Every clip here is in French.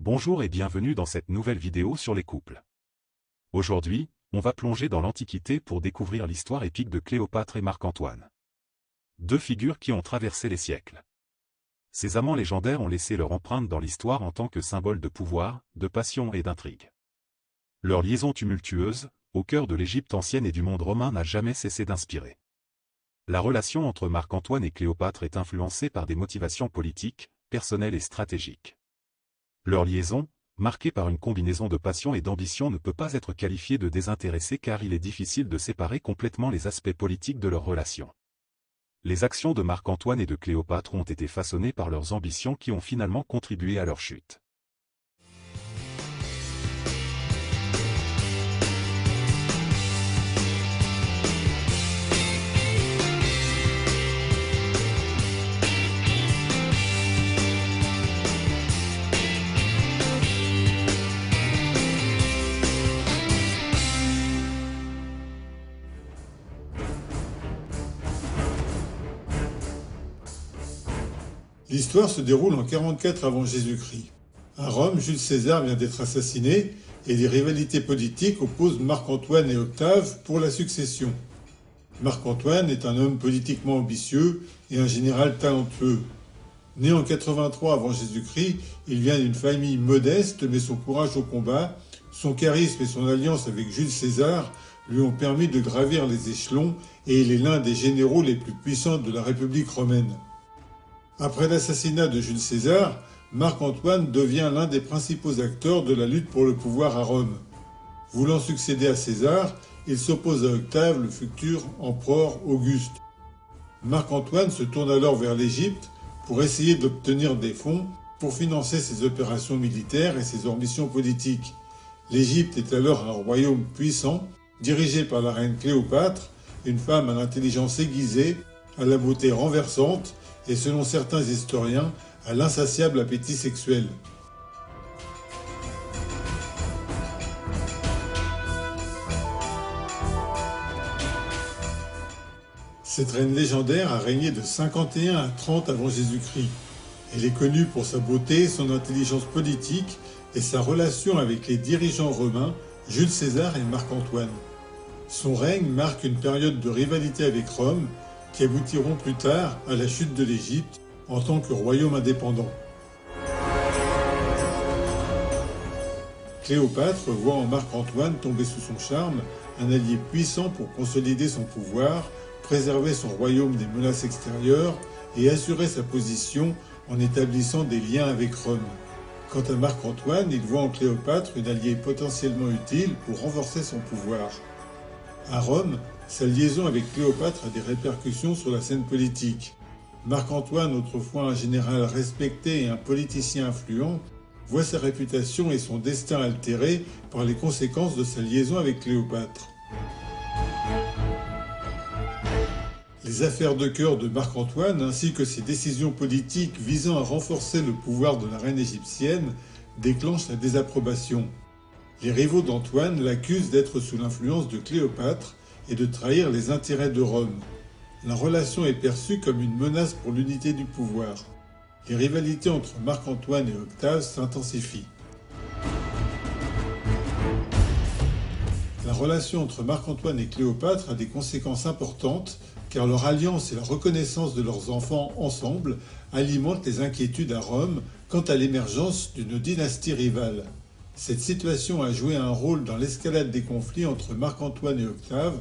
Bonjour et bienvenue dans cette nouvelle vidéo sur les couples. Aujourd'hui, on va plonger dans l'Antiquité pour découvrir l'histoire épique de Cléopâtre et Marc-Antoine. Deux figures qui ont traversé les siècles. Ces amants légendaires ont laissé leur empreinte dans l'histoire en tant que symbole de pouvoir, de passion et d'intrigue. Leur liaison tumultueuse, au cœur de l'Égypte ancienne et du monde romain n'a jamais cessé d'inspirer. La relation entre Marc-Antoine et Cléopâtre est influencée par des motivations politiques, personnelles et stratégiques. Leur liaison, marquée par une combinaison de passion et d'ambition, ne peut pas être qualifiée de désintéressée car il est difficile de séparer complètement les aspects politiques de leur relation. Les actions de Marc-Antoine et de Cléopâtre ont été façonnées par leurs ambitions qui ont finalement contribué à leur chute. L'histoire se déroule en 44 avant Jésus-Christ. À Rome, Jules César vient d'être assassiné et des rivalités politiques opposent Marc-Antoine et Octave pour la succession. Marc-Antoine est un homme politiquement ambitieux et un général talentueux. Né en 83 avant Jésus-Christ, il vient d'une famille modeste mais son courage au combat, son charisme et son alliance avec Jules César lui ont permis de gravir les échelons et il est l'un des généraux les plus puissants de la République romaine. Après l'assassinat de Jules César, Marc-Antoine devient l'un des principaux acteurs de la lutte pour le pouvoir à Rome. Voulant succéder à César, il s'oppose à Octave, le futur empereur Auguste. Marc-Antoine se tourne alors vers l'Égypte pour essayer d'obtenir des fonds pour financer ses opérations militaires et ses ambitions politiques. L'Égypte est alors un royaume puissant, dirigé par la reine Cléopâtre, une femme à l'intelligence aiguisée, à la beauté renversante, et selon certains historiens, à l'insatiable appétit sexuel. Cette reine légendaire a régné de 51 à 30 avant Jésus-Christ. Elle est connue pour sa beauté, son intelligence politique et sa relation avec les dirigeants romains Jules César et Marc-Antoine. Son règne marque une période de rivalité avec Rome, qui aboutiront plus tard à la chute de l'Égypte en tant que royaume indépendant. Cléopâtre voit en Marc-Antoine tomber sous son charme un allié puissant pour consolider son pouvoir, préserver son royaume des menaces extérieures et assurer sa position en établissant des liens avec Rome. Quant à Marc-Antoine, il voit en Cléopâtre une alliée potentiellement utile pour renforcer son pouvoir. À Rome, sa liaison avec Cléopâtre a des répercussions sur la scène politique. Marc-Antoine, autrefois un général respecté et un politicien influent, voit sa réputation et son destin altérés par les conséquences de sa liaison avec Cléopâtre. Les affaires de cœur de Marc-Antoine ainsi que ses décisions politiques visant à renforcer le pouvoir de la reine égyptienne déclenchent la désapprobation. Les rivaux d'Antoine l'accusent d'être sous l'influence de Cléopâtre et de trahir les intérêts de Rome. La relation est perçue comme une menace pour l'unité du pouvoir. Les rivalités entre Marc-Antoine et Octave s'intensifient. La relation entre Marc-Antoine et Cléopâtre a des conséquences importantes car leur alliance et la reconnaissance de leurs enfants ensemble alimentent les inquiétudes à Rome quant à l'émergence d'une dynastie rivale. Cette situation a joué un rôle dans l'escalade des conflits entre Marc-Antoine et Octave,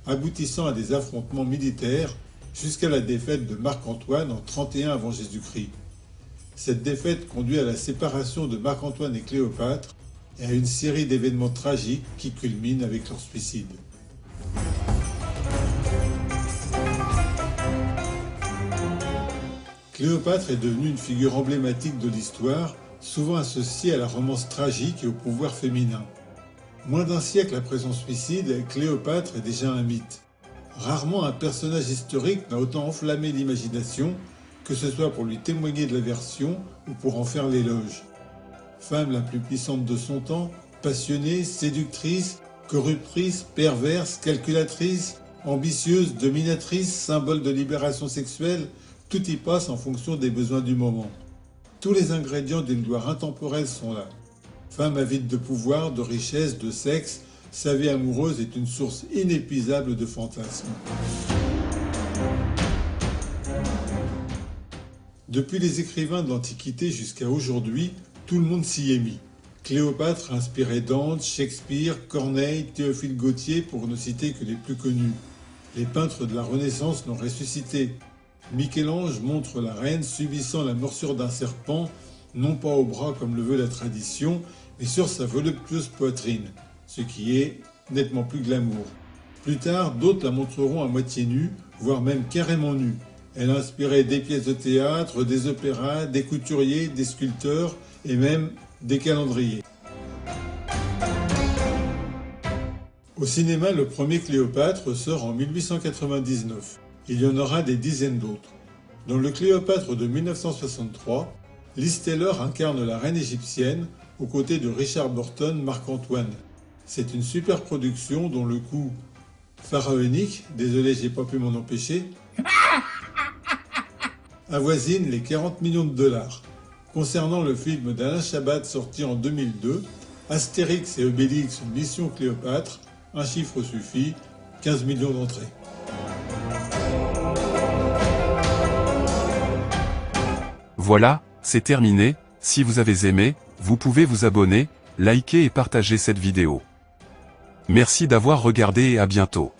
aboutissant à des affrontements militaires jusqu'à la défaite de Marc-Antoine en 31 avant Jésus-Christ. Cette défaite conduit à la séparation de Marc-Antoine et Cléopâtre et à une série d'événements tragiques qui culminent avec leur suicide. Cléopâtre est devenue une figure emblématique de l'histoire, souvent associée à la romance tragique et au pouvoir féminin. Moins d'un siècle après son suicide, Cléopâtre est déjà un mythe. Rarement un personnage historique n'a autant enflammé l'imagination, que ce soit pour lui témoigner de l'aversion ou pour en faire l'éloge. Femme la plus puissante de son temps, passionnée, séductrice, corruptrice, perverse, calculatrice, ambitieuse, dominatrice, symbole de libération sexuelle, tout y passe en fonction des besoins du moment. Tous les ingrédients d'une gloire intemporelle sont là. Femme avide de pouvoir, de richesse, de sexe, sa vie amoureuse est une source inépuisable de fantasmes. Depuis les écrivains de l'Antiquité jusqu'à aujourd'hui, tout le monde s'y est mis. Cléopâtre a inspiré Dante, Shakespeare, Corneille, Théophile Gautier pour ne citer que les plus connus. Les peintres de la Renaissance l'ont ressuscité. Michel-Ange montre la reine subissant la morsure d'un serpent, non pas au bras comme le veut la tradition, mais sur sa voluptueuse poitrine, ce qui est nettement plus glamour. Plus tard, d'autres la montreront à moitié nue, voire même carrément nue. Elle a inspiré des pièces de théâtre, des opéras, des couturiers, des sculpteurs et même des calendriers. Au cinéma, le premier Cléopâtre sort en 1899. Il y en aura des dizaines d'autres. Dans le Cléopâtre de 1963, Liz Taylor incarne la reine égyptienne aux côtés de Richard Burton, Marc-Antoine. C'est une super production dont le coût pharaonique, désolé j'ai pas pu m'en empêcher, avoisine les 40 millions de dollars. Concernant le film d'Alain Chabat sorti en 2002, Astérix et Obélix Mission Cléopâtre, un chiffre suffit, 15 millions d'entrées. Voilà, c'est terminé. Si vous avez aimé, vous pouvez vous abonner, liker et partager cette vidéo. Merci d'avoir regardé et à bientôt.